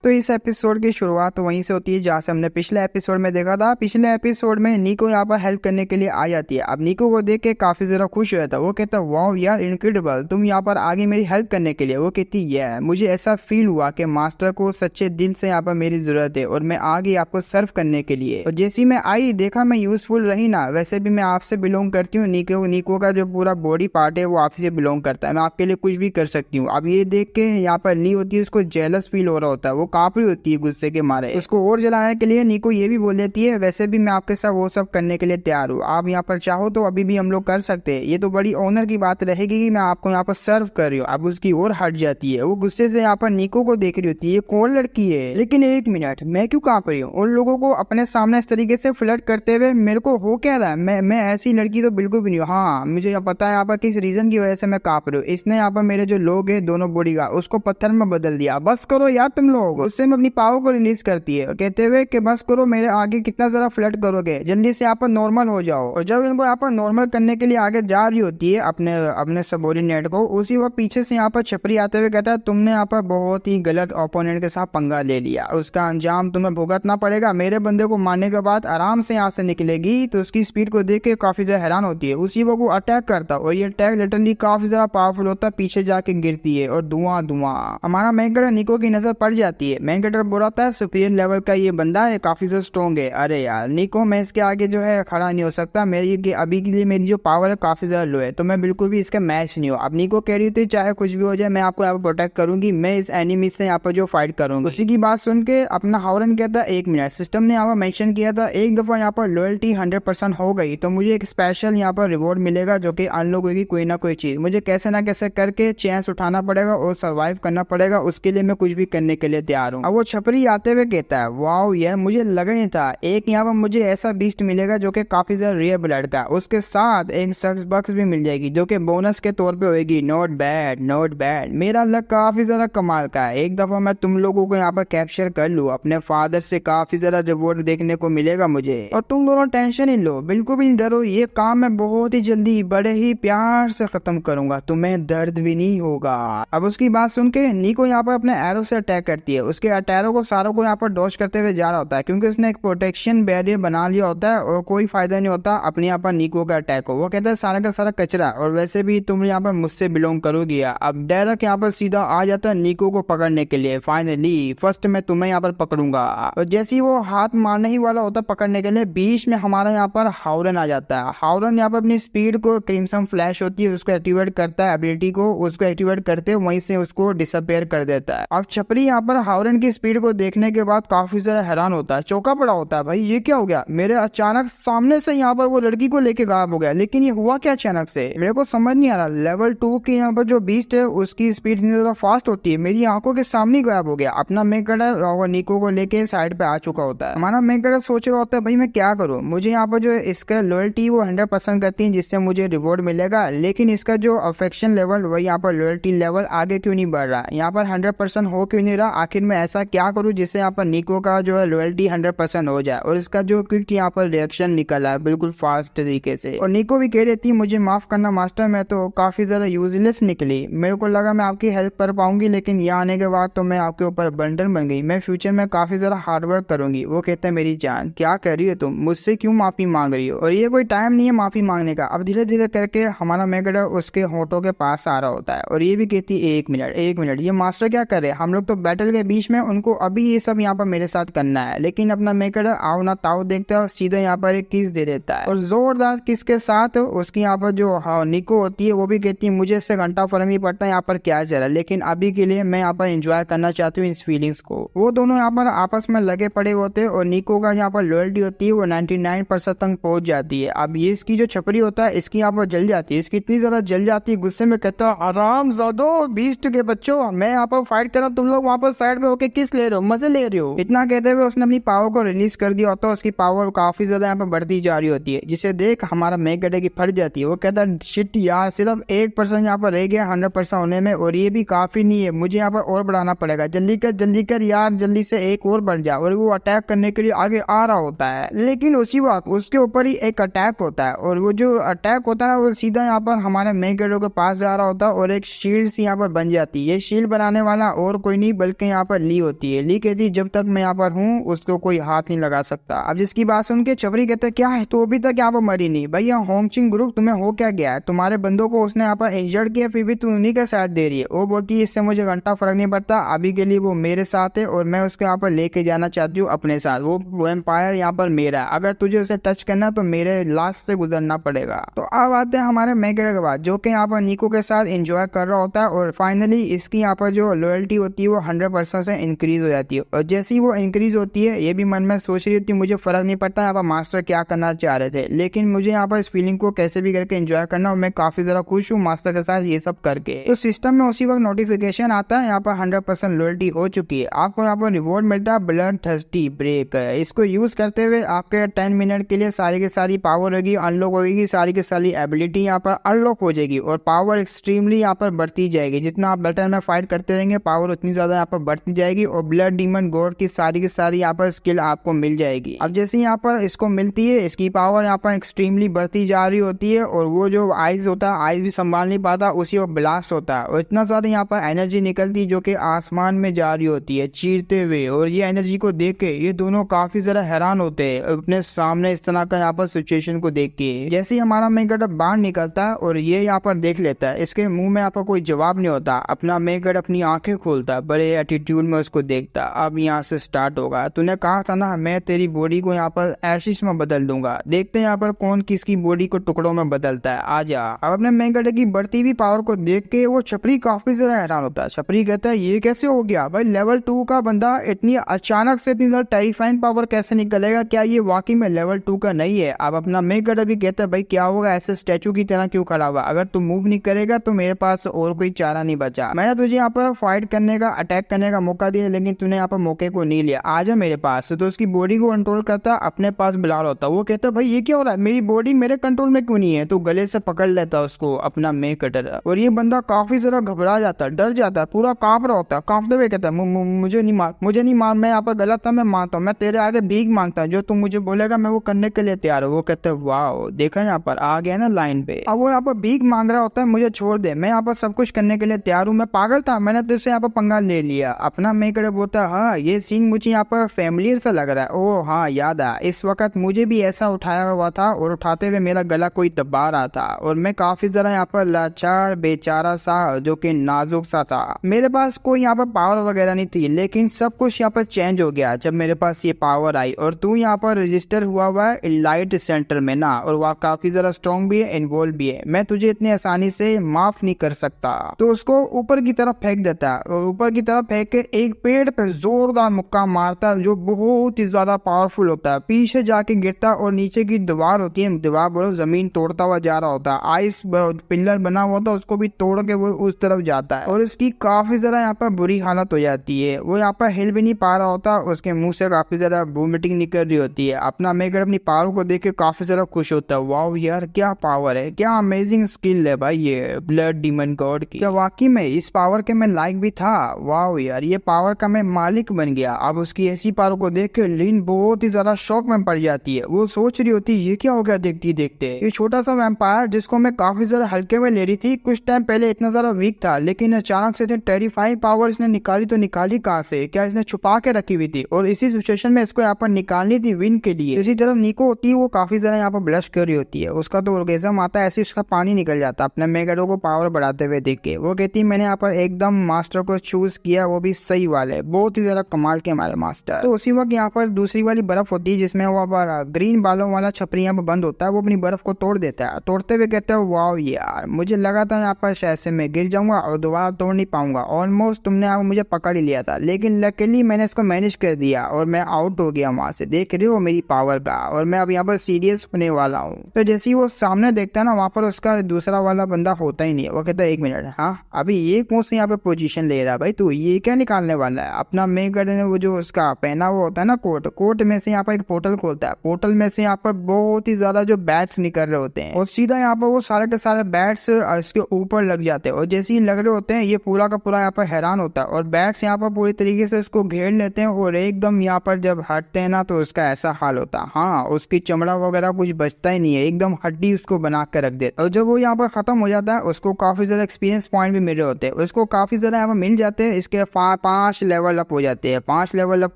तो इस एपिसोड की शुरुआत तो वहीं से होती है जहाँ से हमने पिछले एपिसोड में देखा था। पिछले एपिसोड में निको यहाँ पर हेल्प करने के लिए आ जाती है। अब निको को देख के काफी ज्यादा खुश हो जाता है। वो कहता है वाओ यार इनक्रेडिबल, तुम यहाँ पर आगे मेरी हेल्प करने के लिए। वो कहती है मुझे ऐसा फील हुआ कि मास्टर को सच्चे दिल से यहाँ पर मेरी जरूरत है और मैं आ गई आपको सर्व करने के लिए। और जैसी मैं आई देखा मैं यूजफुल रही ना। वैसे भी मैं आपसे बिलोंग करती हूँ। निको का जो पूरा बॉडी पार्ट है वो आपसे से बिलोंग करता है। मैं आपके लिए कुछ भी कर सकती हूँ। अब ये देख के यहाँ पर ली होती है, उसको जेलस फील हो रहा होता है। वो कांप रही होती है गुस्से के मारे। उसको और जलाने के लिए निको ये भी बोल देती है वैसे भी मैं आपके साथ वो सब करने के लिए तैयार हूँ। आप यहाँ पर चाहो तो अभी भी हम लोग कर सकते हैं। ये तो बड़ी ऑनर की बात रहेगी कि मैं आपको यहाँ पर सर्व कर रही हूँ। अब उसकी और हट जाती है। वो गुस्से से यहाँ पर निको को देख रही होती है, ये कौन लड़की है। लेकिन एक मिनट, मैं क्यों कांप रही हूँ? उन लोगों को अपने सामने इस तरीके से फ्लर्ट करते हुए मेरे को हो क्या रहा है? मैं ऐसी लड़की तो बिल्कुल भी नहीं हूँ। हाँ मुझे यहाँ पता है यहाँ पर किस रीजन की वजह से मैं कांप रही हूँ। इसने यहाँ पर मेरे जो लोग है दोनों बॉडीगार्ड उसको पत्थर में बदल दिया। बस करो यार तुम लोग। उससे मैं अपनी पावर को रिलीज करती है कहते हुए कि बस करो, मेरे आगे कितना ज्यादा फ्लर्ट करोगे, जल्दी से यहाँ पर नॉर्मल हो जाओ। और जब इनको यहाँ पर नॉर्मल करने के लिए आगे जा रही होती है अपने अपने सबॉर्डिनेट को, उसी वक्त पीछे से यहाँ पर छपरी आते हुए कहता है तुमने यहाँ पर बहुत ही गलत ओपोनेंट के साथ पंगा ले लिया, उसका अंजाम तुम्हें भुगतना पड़ेगा। मेरे बंदे को मारने के बाद आराम से यहाँ से निकलेगी। तो उसकी स्पीड को देख के काफी ज्यादा हैरान होती है। उसी वक्त वो अटैक करता है और ये अटैक लिटरली काफी ज्यादा पावरफुल होता है। पीछे जाके गिरती है और धुआं धुआं। हमारा मेन कैरेक्टर निको की नजर पड़ जाती है। मेन कैरेक्टर बोलता है सुपीरियर लेवल का ये बंदा है, काफी ज्यादा स्ट्रॉन्ग है। अरे यार निको, मैं इसके आगे जो है खड़ा नहीं हो सकता। मेरी अभी के लिए मेरी जो पावर है काफी ज्यादा लो है, तो मैं बिल्कुल भी इसका मैच नहीं हूँ। अब निको कह रही थी चाहे कुछ भी हो जाए मैं आपको यहाँ पर प्रोटेक्ट करूंगी, मैं इस एनिमी से यहाँ पर जो फाइट करूंगी। उसी की बात सुन के अपना हावरन कहता है एक मिनट, सिस्टम ने यहाँ पर मेंशन किया था एक दफा यहाँ पर लॉयल्टी 100% हो गई तो मुझे एक स्पेशल यहाँ पर रिवॉर्ड मिलेगा जो कि अनलॉक होगी कोई ना कोई चीज। मुझे कैसे ना कैसे करके चैंस उठाना पड़ेगा और सर्वाइव करना पड़ेगा। उसके लिए मैं कुछ भी करने के लिए तैयार हूँ। अब वो छपरी आते हुए कहता है वाओ यार मुझे लगा नहीं था एक यहाँ पर मुझे ऐसा बीस्ट मिलेगा जो कि काफी ज्यादा रेयर ब्लड का, उसके साथ एक सक्स बक्स भी मिल जाएगी जो कि बोनस के तौर पे होगी। Not bad not bad. मेरा लक काफी ज्यादा कमाल का है। एक दफा मैं तुम लोगों को यहाँ पर कैप्चर कर लूँ अपने फादर से काफी ज्यादा रिवॉर्ड देखने को मिलेगा मुझे। और तुम दोनों टेंशन ही लो, बिल्कुल भी नहीं डरो। ये काम मैं बहुत ही जल्दी बड़े ही प्यार से खत्म करूंगा, तुम्हें दर्द भी नहीं होगा। अब उसकी बात सुन के निको यहाँ पर अपने एरो से अटैक करती है। उसके अटैरो को सारों को यहाँ पर डॉज करते हुए जा रहा होता है क्योंकि उसने एक प्रोटेक्शन बैरियर बना लिया होता है और कोई फायदा नहीं होता अपने यहाँ पर निको का अटैक हो। वो कहता है सारा का सारा कचरा, और वैसे भी तुम यहाँ पर मुझसे बिलोंग करोगी। अब डायरेक्ट यहाँ पर सीधा आ जाता है निको को पकड़ने के लिए। फाइनली फर्स्ट मैं तुम्हें यहाँ पर पकड़ूंगा। और जैसे ही वो हाथ मारने ही वाला होता पकड़ने के लिए, बीच में हमारा यहाँ पर हावरन आ जाता है। हावरन यहाँ पर अपनी स्पीड को क्रिम्सन फ्लैश होती है उसको एक्टिवेट करता है, एबिलिटी को उसको एक्टिवेट करते वहीं से उसको डिसअपेयर कर देता है। अब छपरी यहाँ पर हावरन की स्पीड को देखने के बाद काफी ज्यादा हैरान होता है, चौंका पड़ा होता है भाई ये क्या हो गया। मेरे अचानक सामने से यहाँ पर वो लड़की को लेके गायब हो गया, लेकिन ये हुआ क्या अचानक से मेरे को समझ नहीं आ रहा। लेवल 2 की यहाँ पर जो बीस्ट है उसकी स्पीड इतनी ज्यादा फास्ट होती है, मेरी आंखों के सामने गायब हो गया। अपना मेकअप निको को लेके साइड पे आ चुका होता है। हमारा मेकअप सोच रहा होता है भाई मैं क्या करूँ। मुझे यहाँ पर जो इसका लॉयल्टी वो 100% करती है जिससे मुझे रिवॉर्ड मिलेगा, लेकिन इसका जो अफेक्शन लेवल वही यहाँ पर लॉयल्टी लेवल आगे क्यों नहीं बढ़ रहा, यहाँ पर 100% हो क्यों नहीं रहा। आखिर मैं ऐसा क्या करूँ जिससे यहाँ पर निको का जो है लॉयल्टी 100% हो जाए। और इसका जो क्विक यहाँ पर रिएक्शन निकला है बिल्कुल फास्ट तरीके से। और निको भी कह देती मुझे माफ करना मास्टर, मैं तो काफी ज्यादा यूजलेस निकली। मेरे को लगा मैं आपकी हेल्प कर पाऊंगी, लेकिन यहाँ आने के बाद तो मैं आपके ऊपर बंडल बन गई। मैं फ्यूचर में काफी ज्यादा हार्डवर्क करूंगी। वो कहते हैं मेरी जान क्या कर रही हो तुम, मुझसे क्यों माफी मांग रही हो। और ये कोई टाइम नहीं है माफी मांगने का। अब धीरे धीरे करके हमारा मेगडर उसके होठों के पास आ रहा होता है और ये भी कहती है एक मिनट ये मास्टर क्या करे, हम लोग तो बैटल के बीच में, उनको अभी ये सब यहाँ पर मेरे साथ करना है। लेकिन अपना मेगडर आओ ना ताओ देखता है और सीधा यहाँ पर एक किस दे देता है और जोरदार किस के साथ उसकी यहाँ पर जो निको होती है वो भी कहती है मुझे इससे घंटा फर्क नहीं पड़ता यहाँ पर क्या चल रहा है, लेकिन अभी के लिए मैं यहाँ पर एंजॉय करना चाहती हूँ इस फीलिंग्स को। वो दोनों यहाँ पर आपस में लगे पड़े होते हैं और निको का यहाँ पर लॉयल्टी होती है वो 99% तक पहुंच जाती है। अब ये इसकी जो छपरी होता है इसकी यहाँ पर जल जाती है, इसकी इतनी ज्यादा जल जाती है, गुस्से में कहता है आराम ज़ादो बीस्ट के बच्चों, मैं यहाँ पर फाइट कर रहा हूँ, तुम लोग वहाँ पर साइड में होके किस ले रहे हो, मजे ले रहे हो। इतना कहते हुए उसने अपनी पावर को रिलीज कर दिया होता है। उसकी पावर काफी ज्यादा यहाँ पर बढ़ती जा रही होती है, जिसे देख हमारा मेक गड्ढे की फट जाती है। वो कहता है शिट यार सिर्फ 1% यहाँ पर रह गया 100% होने में, और ये भी काफी नहीं है, मुझे यहाँ पर और बढ़ाना पड़ेगा। जल्दी कर यार, जल्दी से एक और बढ़ जा। और वो अटैक करने के लिए आगे आ रहा होता है, लेकिन उसी वक्त उसके ऊपर ही एक अटैक होता है और वो जो अटैक होता है ना वो सीधा यहाँ पर हमारे मेक गड्ढे के पास जा रहा होता है और एक शील्ड सी यहाँ पर बन जाती है। ये शील्ड बनाने वाला और कोई नहीं बल्कि यहाँ पर ली होती है। ली कहती है जब तक मैं यहाँ पर हूँ उसको कोई हाथ नहीं लगा सकता। अब जिसकी बात सुन के छपरी कहते हैं क्या है, तो अभी तक यहाँ पर मरी नहीं। भैया होंगचिंग ग्रुप तुम्हें हो क्या गया है, तुम्हारे बंदों को उसने यहाँ पर इंजर्ड किया फिर भी तुम उन्हीं का साथ दे रही है। वो बोलती है इससे मुझे घंटा फर्क नहीं पड़ता, अभी के लिए वो मेरे साथ है और मैं उसको यहाँ पर लेके जाना चाहती हूँ अपने साथ। वो एम्पायर यहाँ पर मेरा है, अगर तुझे उसे टच करना तो मेरे लास्ट से गुजरना पड़ेगा। तो अब आते हैं हमारे मेगा के बाद, जो कि यहाँ पर निको के साथ एंजॉय कर रहा होता है और फाइनली इसकी यहाँ पर जो लॉयल्टी होती है वो 100% से इंक्रीज हो जाती है। और जैसे ही वो इंक्रीज होती है ये भी मन में सोच रही होती है मुझे फर्क नहीं पड़ता यहाँ पर मास्टर क्या करना चाह रहे थे, लेकिन मुझे यहाँ पर इस फीलिंग को कैसे भी करके एंजॉय करना और मैं काफी ज्यादा खुश हूँ मास्टर के साथ ये सब करके। तो सिस्टम में उसी वक्त नोटिफिकेशन आता है यहाँ पर 100% लॉयल्टी हो चुकी है। आपको यहाँ पर रिवॉर्ड मिलता है ब्लड थर्स्टी ब्रेक। इसको यूज करते हुए आपके 10 मिनट के लिए सारी की सारी पावर होगी अनलॉक होगी, सारी की सारी एबिलिटी यहाँ पर अनलॉक हो जाएगी और पावर एक्सट्रीमली यहाँ पर बढ़ती जाएगी। जितना आप बैटल में फाइट करते रहेंगे पावर उतनी ज्यादा यहाँ पर बढ़ती जाएगी और ब्लड डीमन गॉड की सारी यहाँ पर स्किल आपको मिल जाएगी। अब जैसे यहाँ पर इसको मिलती है इसकी पावर यहाँ पर एक्सट्रीमली बढ़ती जा रही होती है और वो जो आइज होता है आइज भी संभाल नहीं पाता, उसी वो ब्लास्ट होता है और इतना ज्यादा यहाँ पर एनर्जी निकलती है जो कि आसमान में जा रही होती है चीरते हुए। और ये एनर्जी को देख के ये दोनों काफी ज्यादा हैरान होते हैं अपने सामने इस तरह का यहाँ पर सिचुएशन को देख के। जैसे ही हमारा मेगाड बाहर निकलता है और ये यहाँ पर देख लेता है, इसके मुंह में यहाँ पर कोई जवाब नहीं होता। अपना मेगाड अपनी आंखें खोलता है, बड़े एटीट्यूड में उसको देखता। अब यहाँ से स्टार्ट होगा, तूने कहा था ना मैं तेरी बॉडी को यहाँ पर एशिश में बदल दूंगा, देखते हैं यहाँ पर कौन किसकी बॉडी को टुकड़ों में बदलता है, आजा। अब अपने मेगाड की बढ़ती हुई पावर को देख के वो छपरी काफी ज्यादा हैरान होता है। छपरी कहता है ये कैसे हो गया भाई, लेवल 2 का बंदा इतनी अचानक से इतनी ज्यादा टेरिफाइंग पावर कैसे निकलेगा, क्या ये वाकई में लेवल 2 का नहीं है। अब अपना मेगाड भी कहता है भाई क्या होगा, ऐसे स्टैचू की तरह क्यों खड़ा हुआ, अगर तू मूव नहीं करेगा तो मेरे पास और कोई चारा नहीं बचा। मैंने तुझे यहाँ पर फाइट करने का अटैक करने का मौका दिया लेकिन तूने यहाँ पर मौके को नहीं लिया, आजा मेरे पास। तो उसकी बॉडी को कंट्रोल करता अपने पास बुला रहा होता। वो कहता भाई ये क्या हो रहा है, मेरी बॉडी मेरे कंट्रोल में क्यों नहीं है। तो गले से पकड़ लेता उसको अपना मेगाड और ये बंदा काफी ज्यादा घबरा जाता है, डर जाता है, पूरा कांप रहा होता है। कांपते हुए कहता है मुझे नहीं मार, मैं यहाँ पर गलत था, मैं मानता हूँ, मैं तेरे आगे भीख मांगता हूँ, जो तुम मुझे बोलेगा मैं वो करने के लिए तैयार हूँ। वो कहते हैं वाह देखा यहाँ पर आ गया ना लाइन पे। अब वो यहाँ पर भीख मांग रहा होता है मुझे छोड़ दे, मैं यहाँ पर सब कुछ करने के लिए तैयार हूँ, मैं पागल था, मैंने तुझसे यहाँ पर पंगा ले लिया। अपना मेगाड बोलता है हाँ ये सीन मुझे यहाँ पर फैमिलियर सा लग रहा है। ओ हाँ याद है, इस वक्त मुझे भी ऐसा उठाया हुआ था और उठाते हुए मेरा गला कोई दबा रहा था और मैं काफी ज्यादा यहाँ पर लाचार बेचारा सा जो कि नाजुक सा था। मेरे पास कोई यहाँ पर पावर वगैरह नहीं थी लेकिन सब कुछ यहाँ पर चेंज हो गया जब मेरे पास ये पावर आई और तू यहाँ पर रजिस्टर हुआ है इलाइट सेंटर में ना, और वह काफी ज्यादा स्ट्रॉन्ग भी है, इन्वॉल्व भी है, मैं तुझे इतनी आसानी से माफ नहीं कर सकता। तो उसको ऊपर की तरफ फेंक देता है और ऊपर की तरफ फेंक के एक पेड़ पे जोरदार मुक्का मारता है जो बहुत ही ज्यादा पावरफुल होता है। पीछे जाके गिरता और नीचे की दीवार होती है, दीवार बोलो जमीन तोड़ता हुआ जा रहा होता है। आइस पिलर बना हुआ था उसको भी तोड़ के वो उस तरफ जाता है और इसकी काफी ज्यादा यहाँ पर बुरी हालत हो जाती है। वो यहाँ पर हिल भी नहीं पा रहा होता, उसके मुंह से काफी ज्यादा वोमिटिंग निकल रही होती है। अपना मेगाड अपनी पावर को देख के काफी ज्यादा खुश होता है, वाओ यार क्या पावर है, क्या अमेजिंग स्किल है भाई ये ब्लड डीमन गॉड की, क्या वाकई में इस पावर के मैं लायक भी था। वाओ यार ये पावर का मैं मालिक बन गया। अब उसकी ऐसी पावर को देख के लिन बहुत ही ज्यादा शौक में पड़ जाती है। वो सोच रही होती है ये क्या हो गया देखती देखते, ये छोटा सा वैम्पायर जिसको मैं काफी ज्यादा हल्के में ले रही थी कुछ टाइम पहले इतना ज्यादा वीक था, लेकिन अचानक से टेरिफाइंग पावर इसने निकाली तो निकाली कहाँ से, क्या इसने छुपा के रखी हुई थी और इसी सिचुएशन में इसको यहाँ पर निकालनी थी विन के लिए। इसी तरफ निको होती है वो काफी ज्यादा यहाँ पर ब्लश कर रही होती है, उसका तो ऑर्गेजम आता है, ऐसे उसका पानी निकल जाता अपने मेगाडो को पावर बढ़ाते हुए देख के। वो कहती है मैंने यहाँ पर एकदम मास्टर को चूज किया, वो भी सही वाले, बहुत ही ज्यादा कमाल के हमारे मास्टर। तो उसी वक्त यहाँ पर दूसरी वाली बर्फ होती है जिसमें वो ग्रीन बालों वाला छपरी यहाँ पर बंद होता है, वो अपनी बर्फ को तोड़ देता है। तोड़ते हुए कहते हैं वाओ यार मुझे लगा था यहाँ पर शायद से मैं गिर जाऊंगा और दोबारा तोड़ नहीं पाऊंगा, ऑलमोस्ट तुमने यहाँ मुझे पकड़ ही लिया था, लेकिन लकीली मैंने इसको मैनेज कर दिया और मैं आउट हो गया वहां से, देख रहे हो मेरी पावर का, और मैं अब यहाँ पर सीरियस होने वाला हूँ। तो जैसे ही वो सामने देखता है ना वहाँ पर उसका दूसरा वाला बंदा होता ही नहीं है। वो कहता है एक मिनट, हाँ अभी एक मुंह से यहाँ पे पोजीशन ले रहा है भाई, तू ये क्या निकालने वाला है। अपना मेगाड ने वो जो उसका पहना हुआ होता है ना कोट में से यहाँ पर एक पोर्टल खोलता है, पोर्टल में से यहाँ पर बहुत ही ज्यादा जो बैट्स निकल रहे होते हैं और सीधा यहाँ पर वो सारे के सारे बैट्स इसके ऊपर लग जाते हैं और जैसे ही लग रहे होते हैं ये पूरा का पूरा यहाँ पर हैरान होता है और बैट्स यहाँ पर पूरी तरीके से उसको घेर लेते हैं और एकदम यहाँ पर जब हटते हैं ना तो उसका ऐसा हाल होता है, हाँ उसकी चमड़ा वगैरह कुछ बचता ही नहीं है, एकदम हड्डी उसको बना कर रख देते। और जब वो यहाँ पर खत्म हो जाता है उसको काफी ज्यादा एक्सपीरियंस पॉइंट भी मिल रहे होते हैं, उसको काफी ज्यादा यहाँ पर मिल जाते हैं। इसके 5 लेवल अप हो जाते हैं। 5 लेवल अप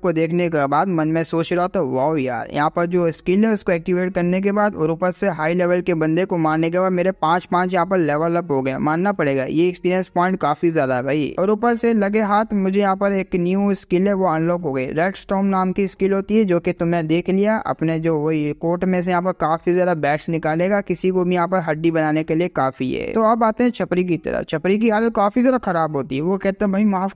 को देखने के बाद मन में सोच रहा था वाओ यार, यहाँ पर जो स्किल है उसको एक्टिवेट करने के बाद और ऊपर से हाई लेवल के बंदे को मारने के बाद मेरे 5 यहाँ पर लेवल अप हो गए। मानना पड़ेगा ये एक्सपीरियंस पॉइंट काफी ज्यादा है भाई। और ऊपर से लगे हाथ मुझे यहाँ पर एक न्यू स्किल है वो अनलॉक हो गई। रेड स्टॉर्म नाम की स्किल होती है जो कि तुमने देख लिया। अपने जो वही कोर्ट में से यहाँ पर काफी ज्यादा बैट्स निकालेगा, किसी को भी यहाँ पर हड्डी बनाने के लिए काफी है। तो अब आते हैं छपरी की तरह। छपरी की हालत काफी ज्यादा खराब होती है। वो कहता है भाई माफ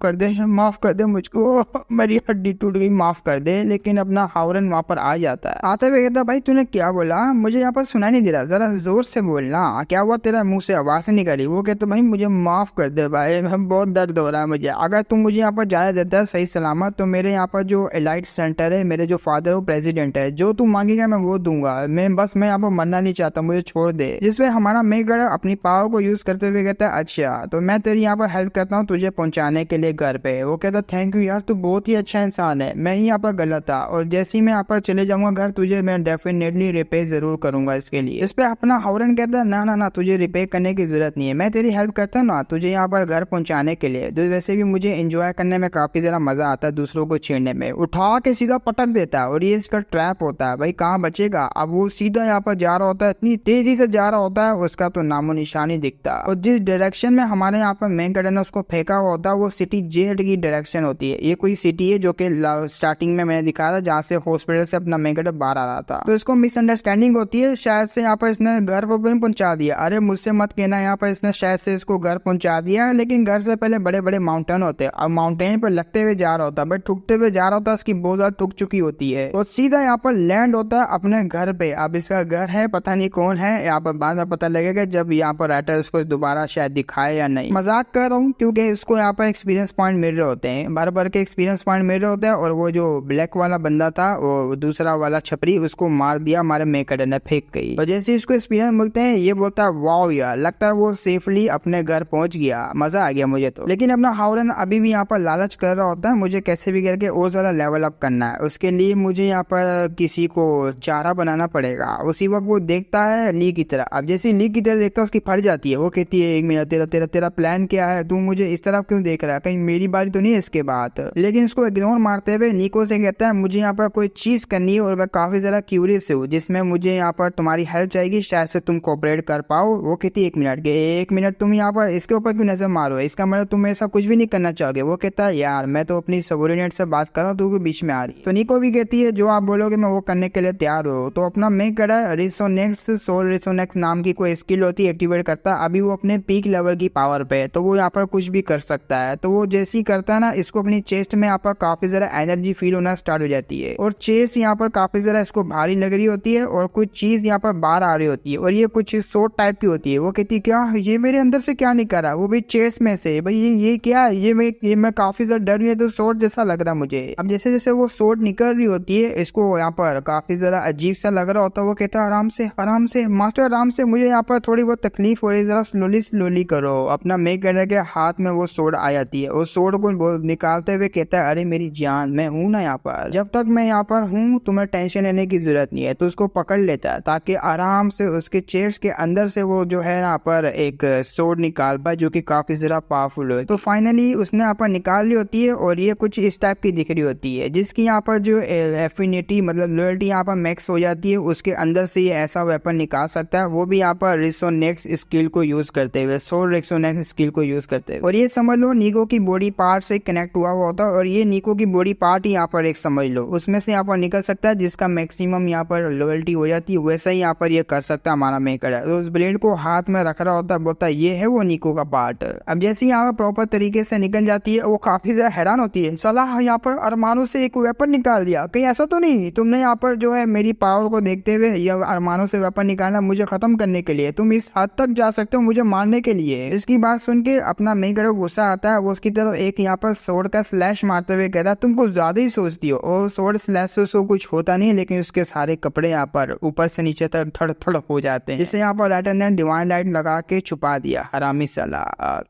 कर दे मुझको, मेरी हड्डी टूट गई, माफ कर दे। लेकिन अपना हावरन वहां पर आ जाता है। आते हुए कहता भाई तूने क्या बोला, मुझे यहाँ पर सुनाई नहीं दे रहा, जरा जोर से बोलना, क्या हुआ, तेरा मुंह से आवाज नहीं निकली। वो कहता भाई मुझे माफ कर दे भाई, बहुत दर्द हो रहा है मुझे। अगर तुम मुझे यहाँ पर जाने देता है सही सलामत तो मेरे यहाँ पर जो एलाइट सेंटर है, मेरे जो फादर वो प्रेसिडेंट है, जो तू मांगेगा मैं वो दूंगा। मैं यहाँ पर मरना नहीं चाहता, मुझे छोड़ दे। जिसपे हमारा मेकर अपनी पावर को यूज करते हुए कहता है अच्छा तो मैं तेरी यहाँ पर हेल्प करता हूँ तुझे पहुंचाने के लिए घर पे। वो कहता थैंक यू यार, तू बहुत ही अच्छा इंसान है, मैं ही यहाँ पर गलत था और जैसे ही मैं यहाँ पर चले जाऊंगा घर तुझे मैं डेफिनेटली रिपे जरूर करूंगा इसके लिए। इस पे अपना हावरन कहता है ना तुझे रिपे करने की जरूरत नहीं है, मैं तेरी हेल्प करता हूँ ना तुझे यहाँ पर घर पहुंचाने के लिए। तो वैसे भी मुझे एंजॉय करने में काफी ज्यादा मजा आता है, दूसरों को छेड़ने में। उठा के सीधा पटक देता है और ये इसका ट्रैप होता है। भाई कहाँ बचेगा, अब वो सीधा यहाँ पर जा रहा होता है, इतनी तेजी से जा रहा होता है उसका तो नामो निशान ही दिखता। और जिस डायरेक्शन में हमारे यहाँ पर मेन कैरेक्टर ने उसको फेंका हुआ होता है वो सिटी जेड की डायरेक्शन होती है। ये कोई सिटी है जो कि स्टार्टिंग में मैंने दिखाया था जहाँ से हॉस्पिटल से अपना मेन कैरेक्टर बाहर आ रहा था। तो इसको मिसअंडरस्टैंडिंग होती है, शायद से यहाँ पर इसने घर पर पहुंचा दिया। अरे मुझसे मत कहना, यहाँ पर इसने शायद से इसको घर पहुंचा दिया, लेकिन घर से पहले बड़े बड़े माउंटेन होते हैं और माउंटेन पर लगते हुए जा रहा होता है, बट ठुकते हुए जा रहा होता है, इसकी बहुत ज्यादा ठुक चुकी होती है और सीधा यहाँ पर लैंड होता है अपने घर पे। अब इसका घर है, पता नहीं कौन है, यहाँ पर बाद में पता लगेगा जब यहाँ पर राइटर इसको दोबारा शायद दिखाए या नहीं। मजाक कर रहा हूँ क्योंकि इसको यहाँ पर एक्सपीरियंस पॉइंट मिल रहे होते हैं, बार बार के एक्सपीरियंस पॉइंट मिल रहे होते हैं। और वो जो ब्लैक वाला बंदा था वो दूसरा वाला छपरी, उसको मार दिया हमारे मेकर ने, फेंक गई। तो जैसे इसको एक्सपीरियंस मिलते हैं ये बोलता है वाओ यार, लगता है वो सेफली अपने घर पहुंच गया, मजा आ गया मुझे तो। लेकिन अपना हावरन अभी भी यहाँ पर लालच कर रहा होता है मुझे कैसे भी करके और ज्यादा लेवल अप करना है। उसके लिए मुझे यहाँ पर किसी को चारा बनाना पड़ेगा। उसी वक्त वो देखता है ली की तरह। अब जैसे ली की तरह देखता है उसकी फट जाती है। वो कहती है एक मिनट, तेरा तेरा तेरा प्लान क्या है, तू मुझे इस तरफ क्यों देख रहा है, कहीं मेरी बारी तो नहीं है इसके बाद। लेकिन इसको इग्नोर मारते हुए निको से कहता है मुझे यहाँ पर कोई चीज करनी है और मैं काफी ज्यादा क्यूरियस हूँ जिसमें मुझे यहाँ पर तुम्हारी हेल्प चाहिए, शायद से तुम कोऑपरेट कर पाओ। वो कहती है एक मिनट तुम यहाँ पर इसके ऊपर क्यों नजर मारो, इसका मतलब तुम ऐसा कुछ भी नहीं करना चाहोगे। वो कहता है यार मैं तो अपनी सबोर्डिनेट से बात कर रहा हूँ, तू बीच में आ रही। तो निको भी कहती है जो आप बोलोगे मैं वो करने के लिए तैयार हूँ। तो अपना मेक करा रिसोनेक्स सोल रिसोनेक्स नाम की कोई स्किल होती है एक्टिवेट करता है। अभी वो अपने पीक लेवल की पावर पे है तो वो यहाँ पर कुछ भी कर सकता है। तो वो जैसे ही करता है ना, इसको अपनी चेस्ट में यहाँ पर काफी ज्यादा एनर्जी फील होना स्टार्ट हो जाती है और चेस्ट यहाँ पर काफी ज्यादा इसको भारी लग रही होती है और कुछ चीज यहाँ पर बाहर आ रही होती है और ये कुछ सोट टाइप की होती है। वो कहती है क्या ये मेरे अंदर से क्या निकल रहा है, वो भी चेस्ट में से। भाई ये क्या है, ये मैं काफी ज्यादा डर रही है, तो सोट जैसा लग रहा मुझे। अब जैसे जैसे वो सोट निकल रही होती है इसको यहाँ पर काफी ज्यादा अजीब सा लग रहा होता है। वो कहता है आराम से मास्टर आराम से, मुझे यहाँ पर थोड़ी बहुत तकलीफ हो रही है, जरा स्लोली करो। अपना मेक करने के हाथ में वो सोड आ जाती है। उस सोड को निकालते हुए कहता है अरे मेरी जान, मैं हूं ना यहाँ पर, जब तक मैं यहाँ पर हूँ तुम्हें टेंशन लेने की जरूरत नहीं है। तो उसको पकड़ लेता है ताकि आराम से उसके चेस्ट के अंदर से वो जो है यहाँ पर एक सोड निकाल पाए जो कि काफी ज्यादा पावरफुल हो। तो फाइनली उसने यहाँ पर निकाल ली होती है और ये कुछ इस टाइप की दिख रही होती है जिसकी यहाँ पर जो एफिनिटी मतलब लॉयल्टी यहाँ पर मैक्स हो जाती है। उसके अंदर से ये ऐसा वेपन निकाल सकता है, वो भी यहाँ पर रिसोनेक्स स्किल को यूज करते हुए, सोल रिसोनेक्स स्किल को यूज करते हुए। और ये समझ लो निको की बॉडी पार्ट से कनेक्ट हुआ होता है और ये निको की बॉडी पार्ट ही यहाँ पर एक समझ लो उसमें से यहाँ पर निकल सकता है जिसका मैक्सिमम यहाँ पर लॉयल्टी हो जाती है। वैसा ही यहाँ पर ये कर सकता है हमारा मेकर है। तो उस ब्लेड को हाथ में रख रहा होता है, बोलता है ये है वो निको का पार्ट। अब जैसे यहाँ पर प्रॉपर तरीके से निकल जाती है वो काफी ज्यादा हैरान होती है, सलाह यहाँ पर अरमानों से एक वेपन निकाल दिया, कहीं ऐसा तो नहीं तुमने यहाँ पर जो है मेरी पावर को देखते हुए या अरमानों से वेपन निकालना मुझे खत्म करने के लिए, तुम इस हद तक जा सकते हो मुझे मारने के लिए। इसकी बात सुन के अपना मेकर को गुस्सा आता है। वो उसकी तरफ एक यहाँ पर सोर्ड का स्लैश मारते हुए कहता है तुम कुछ ज्यादा ही सोचती हो। और सोर्ड स्लैश से उसको कुछ होता नहीं, लेकिन उसके सारे कपड़े यहाँ पर ऊपर से नीचे तक थड़ थड़ हो जाते हैं, जिससे यहाँ पर राइटर ने डिवाइन लाइट लगा के छुपा दिया हरामी साला।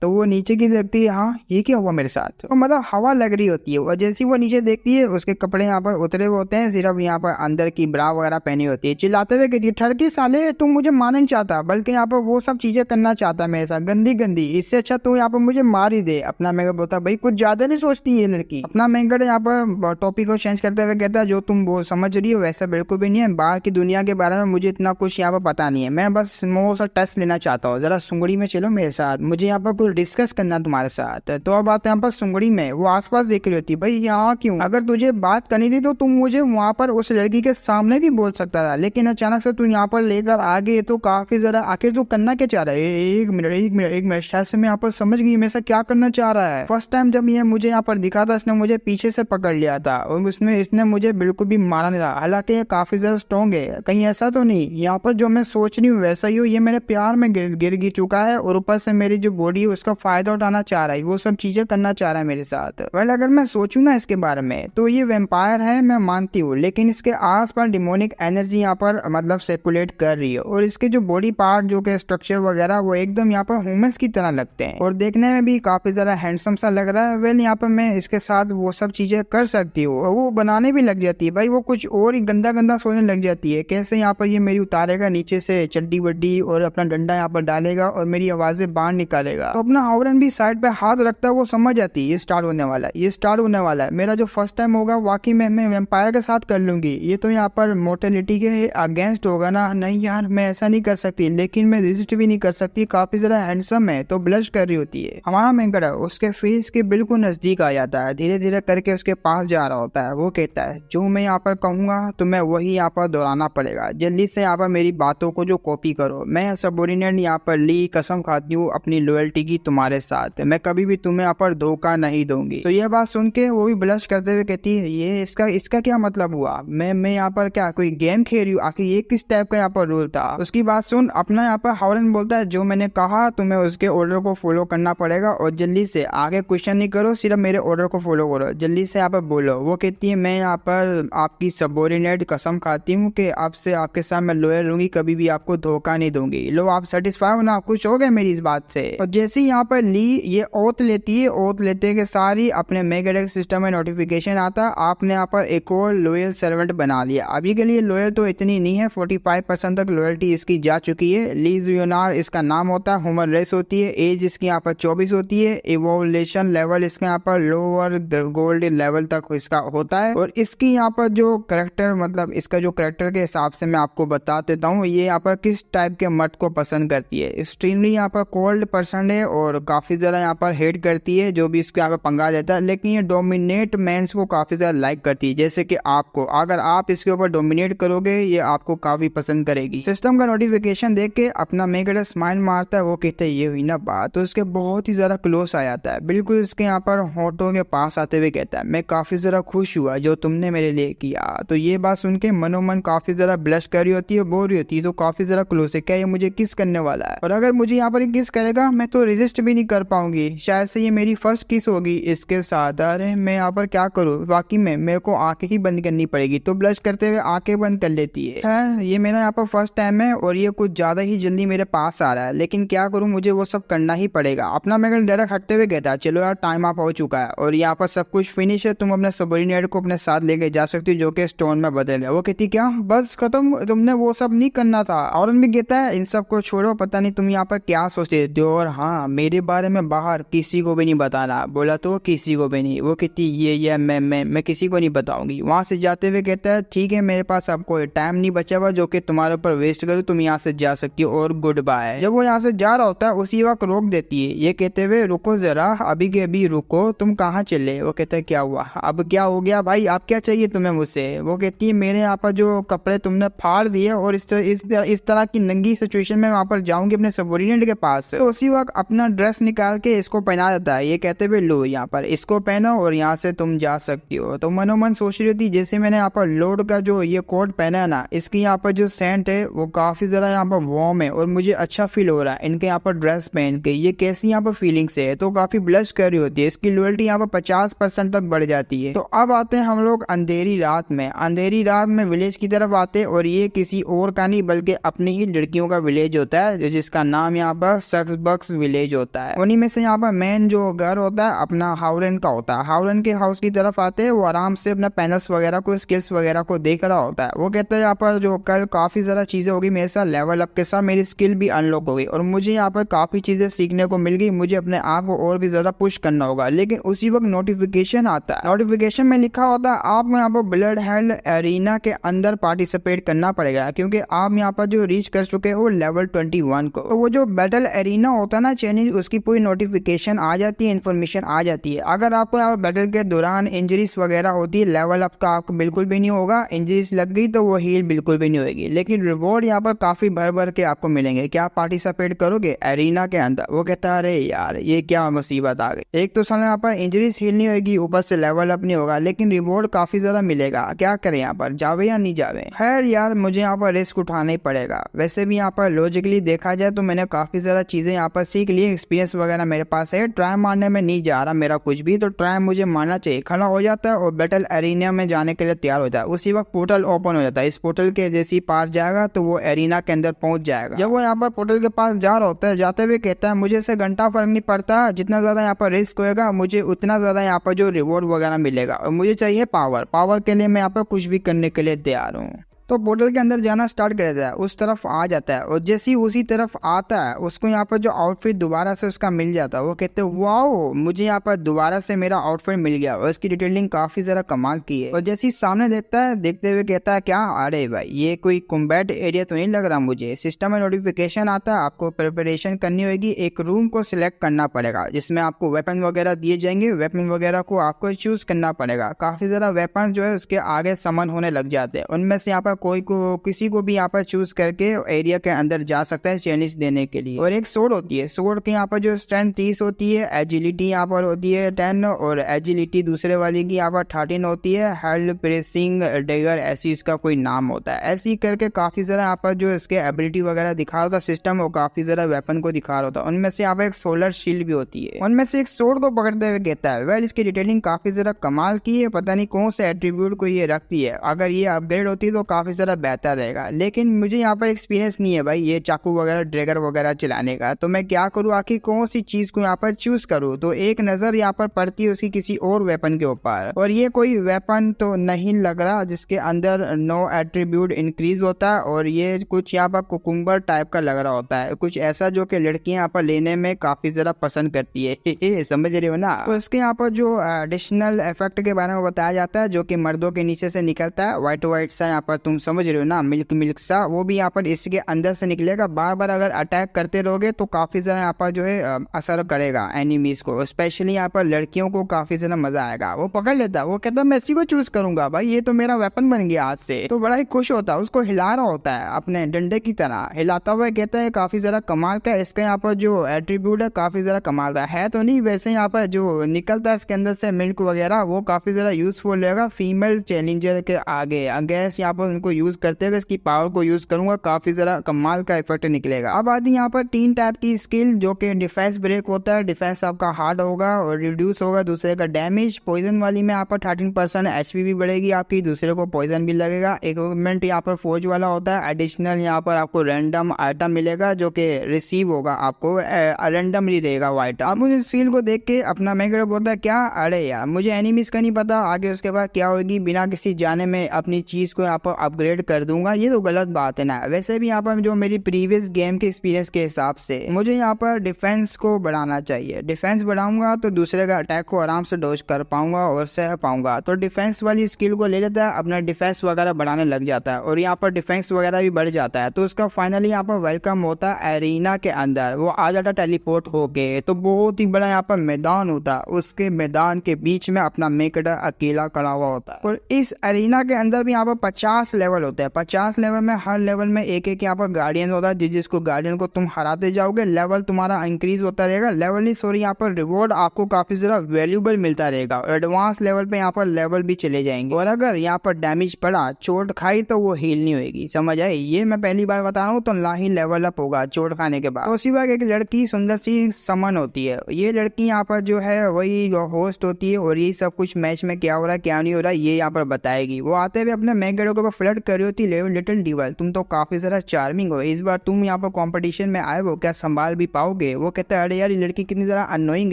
तो वो नीचे की देखती है, हाँ ये क्या हुआ मेरे साथ, तो मतलब हवा लग रही होती है। और जैसे वो नीचे देखती है उसके कपड़े यहाँ पर उतरे हुए होते हैं, सिर्फ यहाँ पर अंदर की ब्रा वगैरह पहनी होती है। चिल्लाते हुए कहती है ठरकी साले तुम मुझे मारना नहीं चाहता बल्कि यहाँ पर वो सब चीजें करना चाहता है मेरे साथ गंदी गंदी, इससे अच्छा तू यहाँ पर मुझे मार ही दे। अपना मेरे बोलता भाई कुछ ज्यादा नहीं सोचती ये लड़की। अपना मैंगड़ यहाँ पर टॉपिक को चेंज करते हुए कहता है जो तुम वो समझ रही हो वैसा बिल्कुल भी नहीं है, बाहर की दुनिया के बारे में मुझे इतना कुछ यहाँ पर पता नहीं है, मैं बस वो सा टेस्ट लेना चाहता हूँ, जरा सुंगड़ी में चलो मेरे साथ, मुझे यहाँ पर कुछ डिस्कस करना तुम्हारे साथ। तो अब बात यहाँ पर सुंगड़ी में, वो आसपास देख रही होती, भाई यहाँ क्यों, अगर तुझे बात करनी थी तो तुम मुझे वहाँ पर उस लड़की के सामने भी बोल सकता था, लेकिन अचानक से तू यहाँ पर लेकर आ गई तो काफी ज्यादा, आखिर तू करना क्या चाह रहा है। एक मिनट शायद से मैं यहाँ पर समझ गई मैं क्या करना चाह रहा है। फर्स्ट टाइम जब ये मुझे यहाँ पर दिखा था इसने मुझे पीछे से पकड़ लिया था और उसमें इसने मुझे बिल्कुल भी मारा नहीं था, हालांकि ये काफी ज्यादा स्ट्रॉन्ग है, कहीं ऐसा तो नहीं यहाँ पर जो मैं सोच रही हूँ वैसा ही हो, ये मेरे प्यार में गिर चुका है और ऊपर से मेरी जो बॉडी है उसका फायदा उठाना चाह रहा है, वो सब चीजें करना चाह रहा है मेरे साथ। वेल अगर मैं सोचूं ना इसके बारे में तो ये वेम्पायर है मैं मानती हूँ, लेकिन इसके आस पास डिमोनिक एनर्जी यहाँ पर मतलब सर्कुलेट कर रही है और इसके जो बॉडी पार्ट जो के स्ट्रक्चर वगैरह वो एकदम यहाँ पर ह्यूमंस की तरह लगते हैं और देखने में भी काफी ज्यादा हैंडसम सा लग रहा है। वेल यहाँ पर मैं इसके साथ वो सब चीजें कर सकती हूँ और वो बनाने भी लग जाती है, भाई वो कुछ और ही गंदा गंदा सोचने लग जाती है, कैसे यहाँ पर ये मेरी उतारेगा नीचे से चड्डी वड्डी और अपना डंडा यहाँ पर डालेगा और मेरी आवाजें बाहर निकालेगा। तो अपना हावरन भी साइड पे हाथ रखता है, वो समझ जाती है ये स्टार्ट होने वाला है, ये स्टार्ट होने वाला है, मेरा जो फर्स्ट टाइम होगा वाकई में मैं वेम्पायर के साथ कर लूंगी, ये तो यहाँ पर मोर्टेलिटी के अगेंस्ट होगा ना, नहीं यार मैं ऐसा नहीं कर सकती, लेकिन मैं रेजिस्ट भी नहीं कर सकती, काफी ज्यादा हैंडसम है तो ब्लश कर रही होती है। हमारा मैंगड़ उसके फेस के बिल्कुल नजदीक आ जाता है, धीरे धीरे करके उसके पास जा रहा होता है, वो कहता है जो मैं यहाँ पर कहूंगा तो मैं वही यहाँ पर दोहराना पड़ेगा, जल्दी से यहाँ पर मेरी बातों को जो कॉपी करो, मैं सबोर्डिनेट यहाँ पर ली कसम खाती हूँ अपनी लॉयल्टी की तुम्हारे साथ, मैं कभी भी तुम्हें यहाँ पर धोखा नहीं दूंगी। तो ये बात सुन के वो भी ब्लश करते हुए कहती है ये इसका क्या मतलब हुआ, मैं यहाँ पर क्या कोई गेम खेल रही हूँ, आखिर ये किस टाइप का यहाँ पर रूल था। उसकी बात सुन अपना यहाँ पर हावरन बोलता है जो मैंने कहा तुम्हें उसके ऑर्डर को फॉलो करना पड़ेगा और जल्दी से आगे क्वेश्चन नहीं करो, सिर्फ मेरे ऑर्डर को फॉलो करो, जल्दी से यहाँ पर बोलो। वो कहती है मैं यहाँ पर आपकी सबोर्डिनेट कसम खाती हूँ कि आपसे आपके साथ मैं लॉयल रहूंगी, कभी भी आपको धोखा नहीं दूंगी। लो आप सेटिस्फाई हो ना, खुश हो गए मेरी इस बात से। और जैसे ही यहाँ पर ली ये ओथ लेती है, ओथ लेते के सारी अपने मेगाडेक्स सिस्टम में नोटिफिकेशन आता है आपने यहाँ पर एक और लॉयल सर्वेंट बना लिया। अभी के लिए लॉयल तो इतनी नहीं है, 45% तक लॉयल्टी इसकी जा चुकी है। ली जुयोनार इसका नाम होता है, ह्यूमन रेस होती है, एज इसकी यहाँ पर 24 होती है, इवोल्यूशन लेवल इसके यहाँ पर लोअर गोल्ड लेवल तक इसका होता है। और इसकी यहाँ पर जो करेक्टर मतलब इसका जो करेक्टर के हिसाब से मैं आपको बता देता हूँ ये यहाँ पर किस टाइप के मर्द को पसंद करती है। एक्सट्रीमली यहाँ पर कोल्ड पर्सन है और काफी ज्यादा यहाँ पर हेट करती है जो भी इसके यहाँ पर पंगा लेता है, लेकिन ये डोमिनेट मेंस को काफी ज्यादा लाइक करती है, जैसे कि आपको अगर आप इसके ऊपर डोमिनेट करोगे ये आपको काफी पसंद करेगी। सिस्टम का नोटिफिकेशन देख के अपना मेगड़ स्माइल मारता है, वो कहते है ये हुई ना बात, तो उसके बहुत ही ज्यादा क्लोज आ जाता है, बिल्कुल इसके यहाँ पर होठों के पास आते हुए कहता है मैं काफी ज्यादा खुश हुआ जो तुमने मेरे लिए किया। तो ये बात सुन के मनोमन काफी ज्यादा ब्लश कर रही होती है, बोल रही होती है, तो काफी ज्यादा क्लोज है, क्या ये मुझे किस करने वाला है, और अगर मुझे यहाँ पर किस करेगा मैं तो रेजिस्ट भी नहीं कर पाऊंगी, शायद से ये मेरी फर्स्ट किस होगी इसके साथ। अरे मैं यहाँ पर क्या करूँ, वाकई में मेरे को आंखें ही बंद करनी पड़ेगी। तो ब्लश करते हुए आंखें बंद कर लेती है, ये मेरा यहाँ पर फर्स्ट टाइम है और ये कुछ ज्यादा ही जल्दी मेरे पास आ रहा है, लेकिन क्या करूँ मुझे वो सब करना ही पड़ेगा। अपना मैगड़ डायरेक्ट हटते हुए कहता है चलो यार टाइम आप हो चुका है और यहाँ पर सब कुछ फिनिश है, तुम अपने सबोर्डिनेट को अपने साथ लेके जा सकती हो जो कि स्टोन में बदल गया। वो कहती क्या बस खत्म, तुमने वो सब नहीं करना था। और भी कहता है इन सब को छोड़ो, पता नहीं तुम यहाँ पर क्या सोचते हो और हाँ मेरे बारे में बाहर किसी को भी नहीं बताना, बोला तो किसी को भी नहीं। वो कहती ये मैं किसी को नहीं बताऊंगी। वहां से जाते हुए कहता है ठीक है मेरे पास अब कोई टाइम नहीं बचा हुआ जो कि तुम्हारे ऊपर वेस्ट करूँ, तुम यहाँ से जा सकती हो और गुड बाय। जब वो यहाँ से जा रहा होता है उसी वक्त रोक देती है, ये कहते हुए रुको जरा, अभी के अभी रुको, तुम कहाँ चले। वो कहता है क्या हुआ, अब क्या हो गया भाई, आप क्या चाहिए तुम्हें मुझसे। वो कहती है मेरे यहाँ पर जो कपड़े तुमने फाड़ दिए और इस तरह की नंगी सिचुएशन में वहाँ पर जाऊंगी अपने सबोर्डिनेट के पास। तो उसी वक्त अपना ड्रेस निकाल के इसको पहना देता है, ये कहते हुए लो यहाँ पर इसको पहनो और यहाँ से तुम जा सकती हो। तो मनोमन सोच रही थी जैसे मैंने यहाँ पर लोड का जो ये कोट पहना है ना, इसकी यहाँ पर जो सेंट है वो काफी ज्यादा यहाँ पर वार्म है और मुझे अच्छा फील हो रहा है इनके यहाँ पर ड्रेस पहन के, ये कैसी यहाँ पर फीलिंग्स है। तो काफी ब्लश कर रही होती है, इसकी लॉयल्टी यहाँ पर 50% तक बढ़ जाती है। तो अब आते हैं हम लोग अंधेरी रात में। अंधेरी रात में विलेज की तरफ आते हैं और ये किसी और का नहीं बल्कि अपनी ही लड़कियों का विलेज होता है जिसका नाम यहाँ पर सक्सबक्स विलेज होता है। उन्हीं में से यहाँ पर मेन जो घर होता है अपना हावरन का होता है। हावरन के हाउस की तरफ आते हैं, वो आराम से अपना पैनल्स वगैरह को स्किल्स वगैरह को देख रहा होता है। वो कहता है यहाँ पर जो कल काफी ज्यादा चीजें होगी मेरे साथ, लेवल अप के साथ मेरी स्किल भी अनलॉक हो गई और मुझे यहाँ पर काफी चीजें सीखने को मिल गई, मुझे अपने आप को और भी ज्यादा पुश करना करना होगा, लेकिन उसी वक्त नोटिफिकेशन आता है। नोटिफिकेशन में लिखा होता है आपको यहाँ पर ब्लड हेल एरिना के अंदर पार्टिसिपेट करना पड़ेगा, क्योंकि आप यहाँ पर जो रीच कर चुके हो लेवल 21 को। तो वो जो बैटल एरिना होता है ना चैलेंज, उसकी पूरी नोटिफिकेशन आ जाती है, इन्फॉर्मेशन आ जाती है। अगर आपको यहाँ पर बैटल के दौरान इंजरीज वगैरह होती है, लेवल अप का आपको बिल्कुल भी नहीं होगा। इंजरीज लग गई तो वो हील बिल्कुल भी नहीं होगी, लेकिन रिवॉर्ड यहाँ पर काफी भर भर के आपको मिलेंगे। क्या आप पार्टिसिपेट करोगे एरिना के अंदर? वो कहता है अरे यार ये क्या मुसीबत आ गई, एक तो साला यहाँ पर इंजरीज हील नहीं होगी, ऊपर से लेवल अप नहीं होगा, लेकिन रिवॉर्ड काफी ज्यादा मिलेगा। क्या करें यहाँ पर, जावे या नहीं जावे? खैर यार मुझे यहाँ पर रिस्क उठाना ही पड़ेगा। वैसे भी यहाँ पर लॉजिकली देखा जाए तो मैंने काफी ज्यादा चीजें यहाँ पर सीख ली, एक्सपीरियंस वगैरह मेरे पास है। ट्राई मारने में नहीं जा रहा मेरा कुछ भी, तो ट्राई मुझे मारना चाहिए। खड़ा हो जाता है और बैटल एरिना में जाने के लिए तैयार हो जाता है। उसी वक्त पोर्टल ओपन हो जाता है। इस पोर्टल के जैसी पार जाएगा तो वो एरिना के अंदर पहुंच जाएगा। जब वो यहाँ पर पोर्टल के पास जा रहा होता है, जाते हुए कहता है मुझे इससे घंटा फर्क नहीं पड़ता, जितना ज्यादा यहाँ पर रिस्क होगा मुझे उतना ज्यादा यहाँ पर जो रिवॉर्ड वगैरह मिलेगा, और मुझे चाहिए पावर। पावर के लिए मैं यहाँ पर कुछ भी करने के लिए तैयार हूँ। तो पोर्टल के अंदर जाना स्टार्ट कर देता है, उस तरफ आ जाता है, और जैसे ही उसी तरफ आता है उसको यहाँ पर जो आउटफिट दोबारा से उसका मिल जाता है। वो कहते हैं वाओ मुझे यहाँ पर दोबारा से मेरा आउटफिट मिल गया, और इसकी डिटेलिंग काफी ज्यादा कमाल की है। और जैसे ही सामने देखता है, देखते हुए कहता है क्या, अरे भाई ये कोई कॉम्बैट एरिया तो नहीं लग रहा मुझे। सिस्टम में नोटिफिकेशन आता है, आपको प्रिपरेशन करनी होगी। एक रूम को सिलेक्ट करना पड़ेगा जिसमें आपको वेपन वगैरह दिए जाएंगे। वेपन वगैरह को आपको चूज करना पड़ेगा। काफी ज्यादा वेपन जो है उसके आगे समन होने लग जाते हैं। उनमें से यहाँ पर कोई को किसी को भी यहाँ पर चूज करके एरिया के अंदर जा सकता है चैलेंज देने के लिए। और एक सोर्ड होती है, सोर्ड की यहाँ पर जो स्ट्रेंथ 30 होती है, एजिलिटी यहाँ पर होती है 10, और एजिलिटी दूसरे वाली की यहाँ पर 13 होती है। हेल्ड प्रेसिंग डेगर ऐसी इसका कोई नाम होता है। ऐसी करके काफी ज्यादा यहाँ पर जो इसके एबिलिटी वगैरह दिखा रहा था सिस्टम, वो काफी ज्यादा वेपन को दिखा रहा था। उनमें से यहाँ पर एक सोलर शील्ड भी होती है। उनमें से एक सोर्ड को पकड़ते हुए कहता है वेल इसकी डिटेलिंग काफी ज्यादा कमाल की है, पता नहीं कौन से एट्रीब्यूट को ये रखती है। अगर ये अपग्रेड होती तो काफी ज्यादा बेहतर रहेगा, लेकिन मुझे यहाँ पर एक्सपीरियंस नहीं है भाई ये चाकू वगैरह ड्रैगर वगैरह चलाने का। तो मैं क्या करूँ, आखिर कौन सी चीज को यहाँ पर चूज करूँ? तो एक नजर यहाँ पर पड़ती है उसकी किसी और वेपन के ऊपर, और ये कोई वेपन तो नहीं लग रहा जिसके अंदर नो एट्रीब्यूट इंक्रीज होता है, और ये कुछ यहाँ पर कुकुम्बर टाइप का लग रहा होता है, कुछ ऐसा जो कि लड़कियां यहाँ पर लेने में काफी ज्यादा पसंद करती है। समझ रहे हो ना? तो इसके यहाँ पर जो एडिशनल इफेक्ट के बारे में बताया जाता है, जो कि मर्दों के नीचे से निकलता है, व्हाइट व्हाइट सा यहाँ पर, तुम समझ रहे हो ना, मिल्क मिल्क सा, वो भी यहाँ पर इसके अंदर से निकलेगा। बार बार अगर अटैक करते रहोगे तो काफी ज्यादा यहाँ पर जो है असर करेगा एनिमीज को, स्पेशली यहाँ पर लड़कियों को काफी ज्यादा मजा आएगा। वो पकड़ लेता है, वो कहता है मैं इसी को चूज करूंगा भाई, ये तो मेरा वेपन बन गया आज से। तो बड़ा ही खुश होता है, उसको हिला रहा होता है अपने डंडे की तरह हिलाता हुआ, कहता है काफी ज्यादा कमाल का इसका यहाँ पर जो एट्रीब्यूट है काफी ज्यादा कमाल का है। तो नहीं वैसे यहाँ पर जो निकलता है इसके अंदर से मिल्क वगैरह, वो काफी ज्यादा यूजफुल रहेगा फीमेल चैलेंजर के आगे। अगेंस्ट यहाँ पर उनको यूज करते हुए इसकी पावर को यूज करूंगा, काफी ज्यादा कमाल का इफेक्ट निकलेगा। अब आती यहाँ पर 3 टाइप की स्किल, जो कि डिफेंस ब्रेक होता है, डिफेंस आपका हार्ड होगा और रिड्यूस होगा दूसरे का डैमेज। पॉइजन वाली में यहाँ पर 13% एचपी भी बढ़ेगी आपकी, दूसरे को पॉइजन भी लगेगा। इक्विपमेंट यहाँ पर फौज वाला होता है। एडिशनल यहाँ पर आपको रैंडम आइटम मिलेगा जो कि रिसीव होगा, आपको रैंडमली रहेगा वो आइटम। अब उस स्किल को देख के अपना मेकर बोलता है क्या, अरे यार मुझे एनिमीज का नहीं पता आगे उसके बाद क्या होगी, बिना किसी जाने में अपनी चीज को यहाँ पर अपग्रेड कर दूंगा, ये तो गलत बात है ना। वैसे भी यहाँ पर जो मेरी प्रीवियस गेम के एक्सपीरियंस के हिसाब से मुझे यहाँ पर डिफेंस को बढ़ाना चाहिए। डिफेंस बढ़ाऊंगा तो दूसरे का अटैक को आराम से डॉज कर पाऊंगा और सह पाऊंगा। तो डिफेंस वाली स्किल को ले लेता है, अपना डिफेंस वगैरह बढ़ाने लग जाता है, और यहाँ पर डिफेंस वगैरह भी बढ़ जाता है। तो उसका फाइनली यहाँ पर वेलकम होता है एरिना के अंदर। वो आ जाता टेलीपोर्ट होके, तो बहुत ही बड़ा यहाँ पर मैदान होता है, उसके मैदान के बीच में अपना मेकड़ा अकेला खड़ा हुआ होता है। और इस एरिना के अंदर भी यहाँ पर 50 लेवल होते हैं। 50 लेवल में हर लेवल में एक एक यहाँ पर गार्डियन होता है, जिसको गार्डियन को तुम हराते जाओगे लेवल तुम्हारा इंक्रीज होता रहेगा। लेवल नहीं सॉरी, यहाँ पर रिवॉर्ड आपको काफी ज्यादा वैल्यूबल मिलता रहेगा। एडवांस लेवल पे यहाँ पर लेवल भी चले जाएंगे, और अगर यहाँ पर डैमेज पड़ा, चोट खाई, तो वो हील नहीं होगी। समझ आए? ये मैं पहली बार बता रहा हूँ, तो ना ही लेवल अप होगा चोट खाने के बाद। तो उसी बार एक लड़की सुंदर सी समन होती है। ये लड़की यहाँ पर जो है वही होस्ट होती है, और ये सब कुछ मैच में क्या हो रहा है क्या नहीं हो रहा है ये यहाँ पर बताएगी। वो आते हुए अपने मेगेडो के ऊपर फ्लर्ट कर रही होती लिटिल डिवल, तुम तो काफी ज्यादा चार्मिंग हो, इस बार तुम यहाँ पर कंपटीशन में आए हो, क्या संभाल भी पाओगे? वो कहता है अरे यार ये लड़की कितनी ज्यादा अनोइंग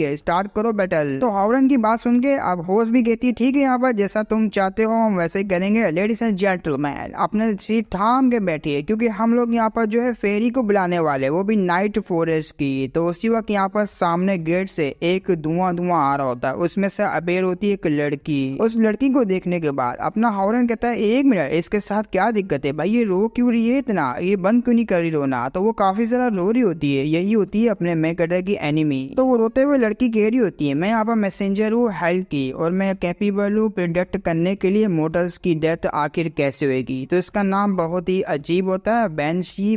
है, स्टार्ट करो बैटल। तो हावरन की बात सुन के अब होस्ट भी कहती है ठीक है यहाँ पर जैसा तुम चाहते हो हम वैसे ही करेंगे। लेडीज एंड जेंटलमैन अपने सीट थाम के बैठिए क्योंकि हम लोग यहाँ पर जो है फेरी को बुलाने वाले, वो भी नाइट फॉरेस्ट की। तो उसी वक्त यहाँ पर सामने गेट से एक धुआं आ रहा होता है, उसमें से अबेर होती है एक लड़की। उस लड़की को देखने के बाद अपना हावरन कहता है एक मिनट इसके साथ क्या दिक्कत है भाई, ये रो क्यों रही है इतना, ये बंद क्यों नहीं कर रही रोना? तो वो काफी ज्यादा रो रही होती है, यही होती है अपने मेन कैरेक्टर की एनिमी। तो वो रोते हुए लड़की कह रही होती है मैं यहाँ पर मैसेंजर हूँ हेल्थ की और मैं कैपेबल हूँ प्रिडिक्ट करने के लिए मोटर्स की डेथ आखिर कैसे होगी। तो इसका नाम बहुत ही अजीब होता है,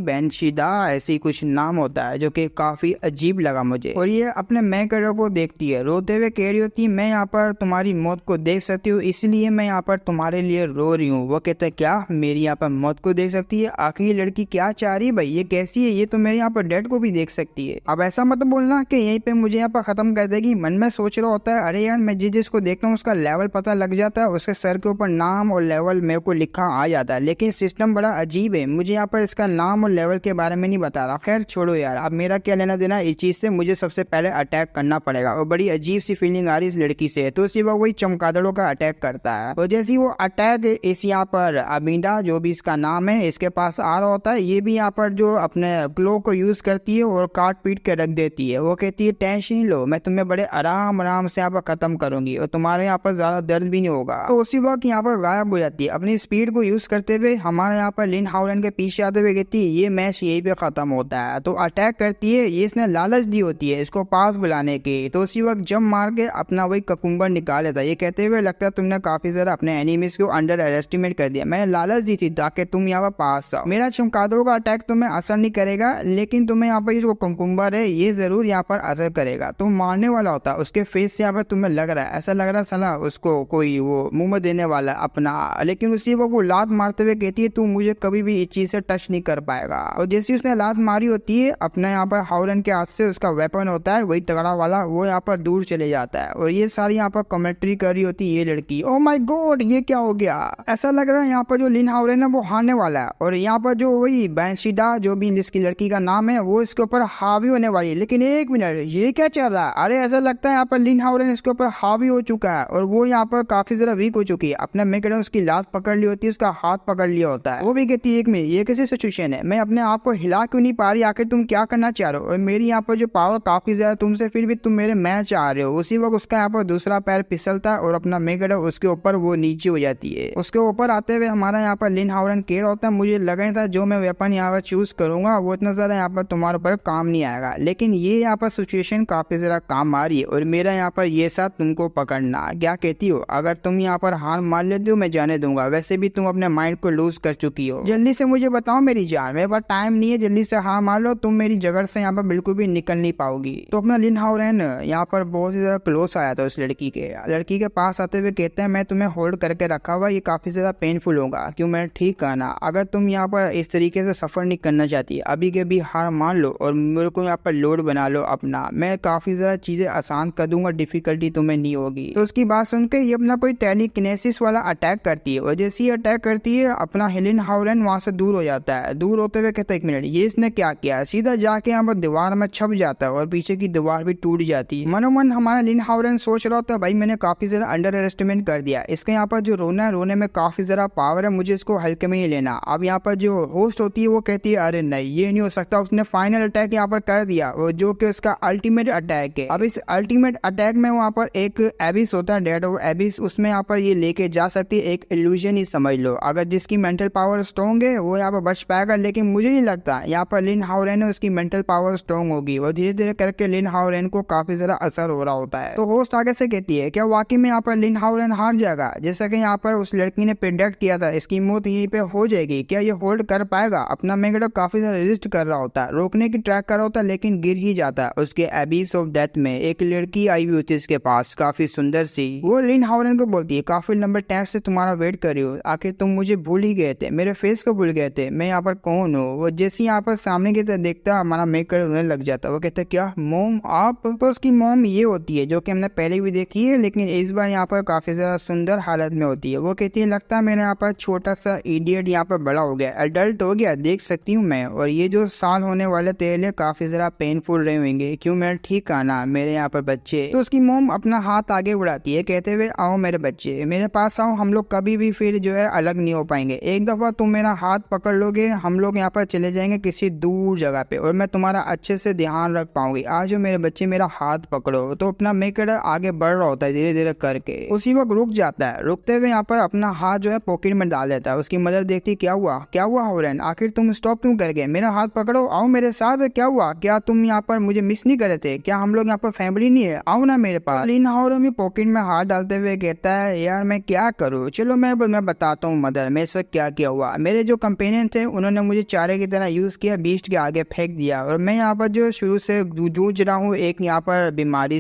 बेंशिदा ऐसी कुछ नाम होता है जो कि काफी अजीब लगा मुझे। और ये अपने मेन कैरेक्टर को देखती है, रोते हुए कह रही होती है मैं यहाँ पर तुम्हारी मौत को देख सकती हूँ इसलिए मैं यहाँ पर तुम्हारे लिए रो रही हूँ। वो कहता है क्या मेरी यहाँ पर मौत को देख सकती है? आखिर ये लड़की क्या चाह रही है भाई, ये कैसी है, ये तो मेरे यहाँ पर डेड को भी देख सकती है। अब ऐसा मत बोलना कि यहीं पे मुझे यहाँ पर खत्म कर देगी। मन में सोच रहा होता है अरे यार मैं जिसको देखता हूँ उसका लेवल पता लग जाता है, उसके सर के ऊपर नाम और लेवल मेरे को लिखा आ जाता है, लेकिन सिस्टम बड़ा अजीब है, मुझे यहाँ पर इसका नाम और लेवल के बारे में नहीं बता रहा। खैर छोड़ो यार, अब मेरा क्या लेना देना इस चीज से, मुझे सबसे पहले अटैक करना पड़ेगा। और बड़ी अजीब सी फीलिंग आ रही इस लड़की से, तो सिवा वही चमगादड़ों का अटैक करता है। और जैसे वो अटैक इस यहाँ पर अमीडा जो भी इसका नाम है इसके पास आ रहा होता है, ये भी यहाँ पर जो अपने क्लो को यूज करती है और काट पीट के रख देती है। वो कहती है टेंशन लो, मैं तुम्हें बड़े आराम से यहाँ पर खत्म करूंगी और तुम्हारे यहाँ पर ज्यादा दर्द भी नहीं होगा। तो उसी वक्त यहाँ पर गायब हो जाती है। अपनी स्पीड को यूज करते हुए हमारे यहाँ पर लिन हाउलन के पीछे आते हुए कहती है ये मैच यहीं पे खत्म होता है। तो अटैक करती है, ये इसने लालच दी होती है इसको पास बुलाने की। तो उसी वक्त जंप मार के अपना वही ककुम्बर निकाल लेता है, ये कहते हुए लगता है तुमने काफी ज्यादा अपने एनिमीज को अंडर एस्टिमेट कर दिया, मैंने लालच दी थी ताकि तुम यहाँ पर पास आओ। मेरा चमगादड़ों का अटैक तुम्हें असर नहीं करेगा, लेकिन तुम्हें यहाँ पर जो कुकुम्बर है ये जरूर यहाँ पर असर करेगा। तो मारने वाला होता है, उसके फेस से यहाँ पर तुम्हें लग रहा है, ऐसा लग रहा है साला उसको कोई वो मुंह में देने वाला अपना, लेकिन उसी वक्त वो लात मारते हुए कहती है तू मुझे कभी भी इस चीज से टच नहीं कर पाएगा। और जैसे उसने लात मारी होती है अपने यहाँ पर हाउलन के हाथ से, उसका वेपन होता है वही तगड़ा वाला, वो यहाँ पर दूर चले जाता है। और ये सारी यहाँ पर कमेंट्री कर रही होती है ये लड़की, ओ माय गॉड ये क्या हो गया, ऐसा लग रहा है यहाँ पर जो लिन हाउलन है वो हारने वाला है। और यहाँ पर जो वही बैंशिदा जो भी इसकी लड़की का नाम है वो इसके ऊपर हावी होने वाली है। लेकिन एक मिनट ये क्या चल रहा है, अरे ऐसा लगता है यहाँ पर लिन हाउलन इसके ऊपर हावी हो चुका है और वो यहाँ पर काफी ज्यादा वीक हो चुकी है। अपने मैं कह रहा हूँ उसकी लात पकड़ ली होती है, उसका हाथ पकड़ लिया होता है। वो भी कहती है एक मिनट ये कैसी सिचुएशन है, मैं अपने आप को हिला क्यों नहीं पा रही, आखिर तुम क्या करना चाह रहे हो? और मेरी यहाँ पर जो पावर काफी ज्यादा तुमसे, फिर भी तुम मेरे मैच आ रहे हो। उसी वक्त उसका यहाँ पर दूसरा पैर फिसलता है और अपना मेगड़ उसके ऊपर वो नीचे हो जाती है। उसके ऊपर आते हुए हमारा यहाँ पर लिन हाउलन केयर होता है, मुझे लगा था जो मैं वेपन यहाँ पर चूज करूंगा वो इतना ज्यादा यहाँ पर तुम्हारे ऊपर काम नहीं आएगा, लेकिन ये यहाँ पर सिचुएशन काफी ज्यादा काम आ रही है और मेरा यहाँ पर ये साथ तुमको पकड़ना। क्या कहती हो, अगर तुम यहाँ पर हार मान लेती हो मैं जाने दूंगा, वैसे भी तुम अपने माइंड को लूज कर चुकी हो, जल्दी से मुझे बताओ मेरी जान, मेरे पास टाइम नहीं है, जल्दी से हार मान लो, तुम मेरी जगह से यहाँ पर बिल्कुल भी निकल नहीं पाओगी। तो अपना लिन हाउलन यहाँ पर बहुत ही ज्यादा क्लोज आया था उस लड़की के पास आते हुए कहते हैं मैं तुम्हें होल्ड करके रखा हुआ, ये काफी ज्यादा पेनफुल होगा, क्यों मैंने ठीक कहना, अगर तुम यहाँ पर इस तरीके से सफर नहीं करना चाहती अभी के भी हार मान लो और मेरे को यहाँ पर लोड बना लो अपना, मैं काफी ज्यादा चीजें आसान कर दूंगा, डिफिकल्टी तुम्हें नहीं होगी। तो उसकी बात सुनकर ये अपना कोई टेलीकिनेसिस वाला अटैक करती है और जैसे ही अटैक करती है अपना लिन हाउलन वहां से दूर हो जाता है। दूर होते हुए कहता है एक मिनट ये इसने क्या किया, सीधा जाके यहाँ पर दीवार में छप जाता है और पीछे की दीवार भी टूट जाती है। मनोमन हमारा लिन हाउलन सोच रहा होता है भाई मैंने काफी ज्यादा अंडर एस्टिमेट कर दिया, इसके यहाँ पर जो रोना है रोने में काफी ज्यादा पावर है, मुझे इसको हल्के में ही लेना। अब यहाँ पर जो होस्ट होती है वो कहती है अरे नहीं ये नहीं हो सकता, उसने फाइनल अटैक यहाँ पर कर दिया और जो कि उसका अल्टीमेट अटैक है। अब इस अल्टीमेट अटैक में वहाँ पर एक एबिस होता है, डेड ऑफ एबिस, उसमें यहाँ पर ये लेके जा सकती है, एक इल्यूजन ही समझ लो, अगर जिसकी मेंटल पावर स्ट्रॉन्ग है वो यहाँ पर बच पाएगा, लेकिन मुझे नहीं लगता यहाँ पर लिन हाउलन है उसकी मेंटल पावर स्ट्रॉन्ग होगी और धीरे धीरे करके लिन हाउलन को काफी ज्यादा असर हो रहा होता है। तो होस्ट आगे से कहती है क्या वाकई में यहाँ पर लिन हाउलन हार जाएगा, जैसा कि यहाँ पर उस लड़की ने प्रेडिक्ट किया था इसकी मौत यहीं पे हो जाएगी, क्या ये होल्ड कर पाएगा? अपना मेगडो काफी ज्यादा रेजिस्ट कर रहा होता है, रोकने की ट्रैक कर रहा होता है, लेकिन गिर ही जाता है। उसके एबिस ऑफ डेथ में एक लड़की आई हुई होती है इसके पास, काफी सुंदर सी, वो लिन हाउलन को बोलती है काफी लंबे टाइम से तुम्हारा वेट कर रही हो, आखिर तुम मुझे भूल ही गए थे, मेरे फेस को भूल गए थे, मैं यहाँ पर कौन हूँ? वो जैसे यहाँ पर सामने की तरफ देखता हमारा मेकर रोने लग जाता, वो कहता क्या मोम आप? तो उसकी मोम ये होती है जो कि हमने पहले भी देखी है, लेकिन इस बार यहाँ पर काफी ज्यादा सुंदर हालत में होती है। वो कहती है लगता है मैंने यहाँ पर छोटा सा इडियट यहाँ पर बड़ा हो गया, अडल्ट हो गया, देख सकती हूँ मैं। और ये जो साल होने वाले तेरे लिए काफी जरा पेनफुल रहे होंगे, क्यों मेरा ठीक कहा ना मेरे यहाँ पर बच्चे। तो उसकी मोम अपना हाथ आगे बढ़ाती है कहते हुए, आओ मेरे बच्चे मेरे पास आओ, हम लोग कभी भी फिर जो है अलग नहीं हो पाएंगे। एक दफा तुम मेरा हाथ पकड़ लोगे, हम लोग यहाँ पर चले जाएंगे किसी दूर जगह पे और मैं तुम्हारा अच्छे से ध्यान रख पाऊंगी। आज मेरे बच्चे मेरा हाथ पकड़ो। तो अपना मेकर आगे बढ़ रहा होता है धीरे धीरे करके, उसी वक्त रुक जाता है। रुकते हुए यहाँ पर अपना हाथ जो है पॉकेट में डाल देता है। उसकी मदर देखती, क्या हुआ हॉरेन, आखिर तुम स्टॉप क्यों कर गए, मेरा हाथ पकड़ो, आओ मेरे साथ, क्या हुआ, क्या तुम यहाँ पर मुझे मिस नहीं कर रहे थे, क्या हम लोग यहाँ पर फैमिली नहीं है, आओ ना मेरे पास। लीन हॉरेन पॉकेट में हाथ डालते हुए कहता है, यार मैं क्या करूँ, चलो मैं बताता हूँ मदर मेरे साथ क्या क्या हुआ। मेरे जो कंपेनियन थे उन्होंने मुझे चारे की तरह यूज किया, बीस्ट के आगे फेंक दिया और मैं यहाँ पर जो शुरू से जूझ रहा हूँ एक यहाँ पर बीमारी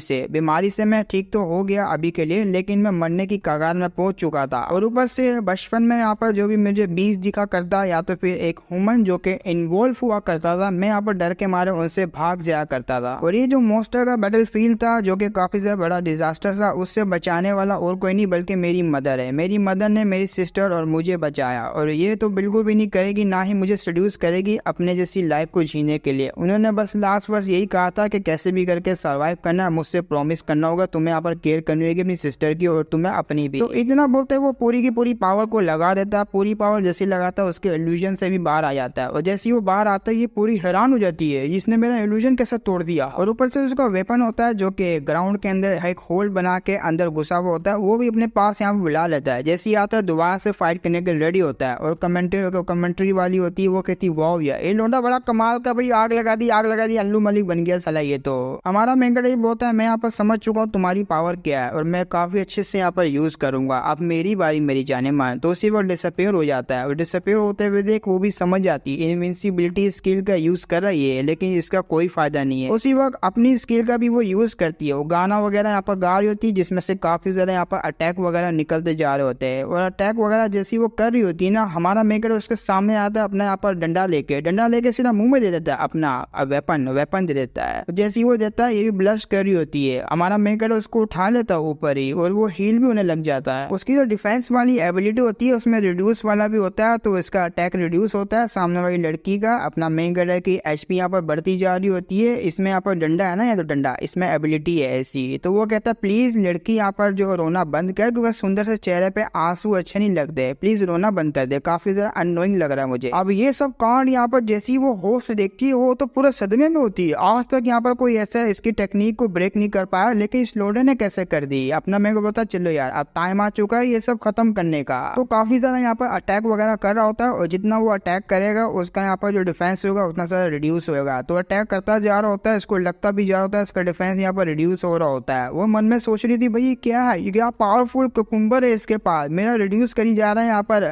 से मैं ठीक तो हो गया अभी के लिए, लेकिन मैं मरने की कगार में पहुंच चुका था। और ऊपर से बचपन में यहाँ पर जो भी मुझे बीस्ट दिखा करता या तो फिर एक ह्यूमन जो कि इन्वॉल्व हुआ करता था, मैं यहाँ पर डर के मारे उनसे भाग जाया करता था। और ये जो मोस्टर का बैटल फील्ड था जो कि काफी ज्यादा बड़ा डिजास्टर था, उससे बचाने वाला और कोई नहीं बल्कि मेरी मदर है। मेरी मदर ने मेरी सिस्टर और मुझे बचाया और ये तो बिल्कुल भी नहीं करेगी, ना ही मुझे सेड्यूस करेगी अपने जैसी लाइफ को जीने के लिए। उन्होंने बस लास्ट बस यही कहा था कि कैसे भी करके सर्वाइव करना है, मुझसे प्रॉमिस करना होगा, तुम्हें यहाँ पर केयर करनी होगी अपनी सिस्टर की और तुम्हें अपनी भी। तो इतना बोलते वो पूरी की पूरी पावर को लगा देता, पूरी पावर जैसे लगाता है उसके इल्यूजन से भी बाहर आ जाता है। और जैसे ही वो बाहर आता है ये पूरी हैरान हो जाती है, इसने मेरा इल्यूजन कैसे तोड़ दिया। और ऊपर से उसका वेपन होता है जो कि ग्राउंड के अंदर एक होल बना के अंदर घुसा हुआ होता है, वो भी अपने पास यहाँ पर बुला लेता है। जैसे ही आता है दोबारा से फाइट करने के रेडी होता है और कमेंट्री वाली होती है, वो कहती वाओ यार ये लोंडा बड़ा कमाल का, भाई आग लगा दी अल्लू मलिक बन गया साला ये तो। हमारा मेंगड़ ये बोलता है, मैं यहाँ पर समझ चुका हूँ तुम्हारी पावर क्या है और मैं काफी अच्छे से यहाँ पर यूज करूंगा, अब मेरी बारी मेरी जाने मान। तो उसी वक्त डिसअपीयर हो जाता है और डिसअपीयर होते हुए देख वो भी समझ जाती है इनविंसिबिलिटी स्किल का यूज कर रही है लेकिन इसका कोई फायदा नहीं है। उसी वक्त अपनी स्किल का भी वो यूज करती है, वो गाना वगैरह यहाँ पर गा रही होती है जिसमें से काफी ज्यादा यहाँ पर अटैक वगैरह निकलते जा रहे होते हैं। और अटैक वगैरह जैसी वो कर रही होती है ना, हमारा मेकर उसके सामने आता है अपना यहाँ पर डंडा लेके सीधा मुंह में दे देता है, अपना वेपन दे देता है। जैसे ही वो देता है ये भी ब्लश कर रही होती है, हमारा मेकर उसको उठा लेता है ऊपर ही और वो हील भी होने लग जाता है। उसकी जो डिफेंस वाली एबिलिटी होती है उसमें रिड्यूस वाला भी होता है, तो इसका अटैक रिड्यूस होता है। सामने वाली लड़की का अपना मेकर की एचपी यहाँ पर बढ़ती जा रही होती है। इसमें यहाँ पर डंडा है ना, या तो डंडा इसमें एबिलिटी है ऐसी। तो वो कहता है प्लीज लड़की यहाँ पर जो रोना बंद कर, क्योंकि सुंदर से चेहरे पे आंसू अच्छे नहीं लगते, प्लीज रोना बंद कर दे, काफी ज्यादा अननोइंग लग रहा है मुझे। अब ये सब कांड यहाँ पर जैसी वो होस्ट देखती है वो तो पूरा सदमे में होती है, आज तक यहाँ पर कोई ऐसा इसकी टेक्निक को ब्रेक नहीं कर पाया, लेकिन इस लोडे ने कैसे कर दी। अपना मेरे को पता चलो यार अब टाइम आ चुका है ये सब खत्म करने का। तो काफी ज्यादा यहाँ पर अटैक वगैरह कर रहा होता है और जितना वो अटैक करेगा उसका यहाँ पर जो डिफेंस होगा उतना ज्यादा रिड्यूस होगा। तो अटैक करता जा रहा होता है, इसको लगता भी जा रहा होता है इसका डिफेंस यहाँ पर रिड्यूस हो रहा होता है। वो मन में सोच रही थी भाई क्या है ये, क्या पावरफुल कुकुम्बर है इसके पास, मेरा रिड्यूस करी जा रहा है यहाँ पर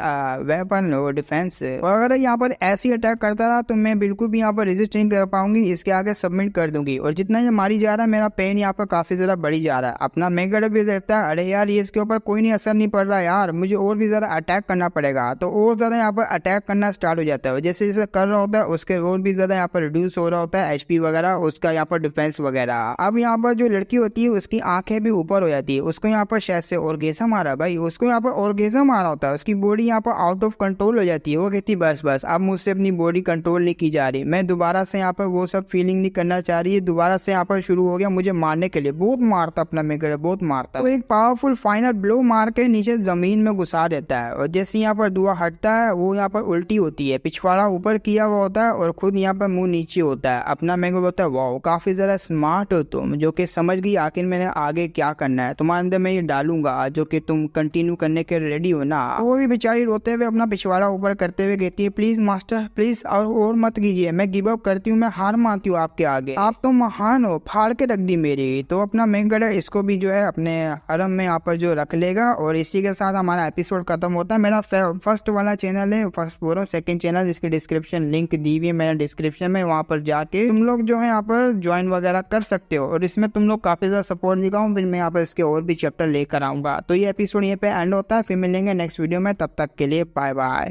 वेपन और डिफेंस। और अगर यहाँ पर ऐसी अटैक करता रहा तो मैं बिल्कुल भी यहाँ पर रेजिस्ट नहीं कर पाऊंगी, इसके आगे सबमिट कर दूंगी। और जितना ये मारी जा रहा है मेरा पेन यहाँ पर काफी ज्यादा बढ़ी जा रहा है। अपना मेगड़ भी देखता है, अरे यार ये इसके ऊपर कोई नहीं असर नहीं पड़ रहा यार, मुझे और भी ज्यादा अटैक करना पड़ेगा। तो और ज्यादा यहाँ पर अटैक करना स्टार्ट हो जाता है, जैसे जैसे कर रहा होता है उसके और भी ज्यादा यहाँ पर रिड्यूस हो रहा होता है एचपी वगैरह, उसका यहाँ पर डिफेंस वगैरह। अब यहाँ पर जो लड़की होती है उसकी आंखें भी ऊपर हो जाती है, उसको यहाँ पर शायद से ऑर्गेज़म आ रहा है भाई, उसको यहाँ पर ऑर्गेज़म आ रहा होता है, उसकी बॉडी यहाँ पर आउट ऑफ कंट्रोल हो जाती है। वो कहती बस अब मुझसे अपनी बॉडी कंट्रोल नहीं की जा रही, मैं दोबारा से यहाँ पर वो सब फीलिंग नहीं करना चाह रही है, दोबारा से यहाँ पर शुरू हो गया मुझे मारने के लिए। बहुत मारता अपना मेकर, बहुत मारता। वो एक पावरफुल फाइनल ब्लो मार के नीचे जमीन में घुसा देता है और जैसे यहाँ पर दुआ हटता है वो यहाँ पर उल्टी होती है, पिछवाड़ा ऊपर किया हुआ होता है और खुद यहाँ पर मुंह नीचे होता है। अपना मेकर बोलता है वाओ काफी ज्यादा स्मार्ट हो तुम, जो कि समझ गई आखिर मैंने आगे क्या करना है, तुम्हारे अंदर मैं ये डालूंगा जो कि तुम कंटिन्यू करने के रेडी हो ना। तो वो भी बेचारी रोते हुए अपना पिछवाड़ा ऊपर करते हुए कहती है प्लीज मास्टर प्लीज और मत कीजिए, मैं गिव अप करती हूँ, मैं हार मानती हूँ आपके आगे, आप तो महान हो, फाड़ के रख दी मेरी। तो अपना मेंगड़ इसको भी जो है अपने हरम में यहाँ पर जो रख लेगा। और इसी के साथ हमारा एपिसोड खत्म होता है। मेरा फर्स्ट वाला चैनल है, फर्स्ट बोलो सेकंड चैनल, इसकी डिस्क्रिप्शन लिंक दी हुई है मेरे डिस्क्रिप्शन में, वहाँ पर जाके तुम लोग जो है यहाँ पर ज्वाइन वगैरह कर सकते हो और इसमें तुम लोग काफी ज्यादा सपोर्ट दिखाऊं, फिर मैं यहाँ पर इसके और भी चैप्टर लेकर आऊंगा। तो ये एपिसोड यहाँ पे एंड होता है, फिर मिलेंगे नेक्स्ट वीडियो में, तब तक के लिए बाय बाय।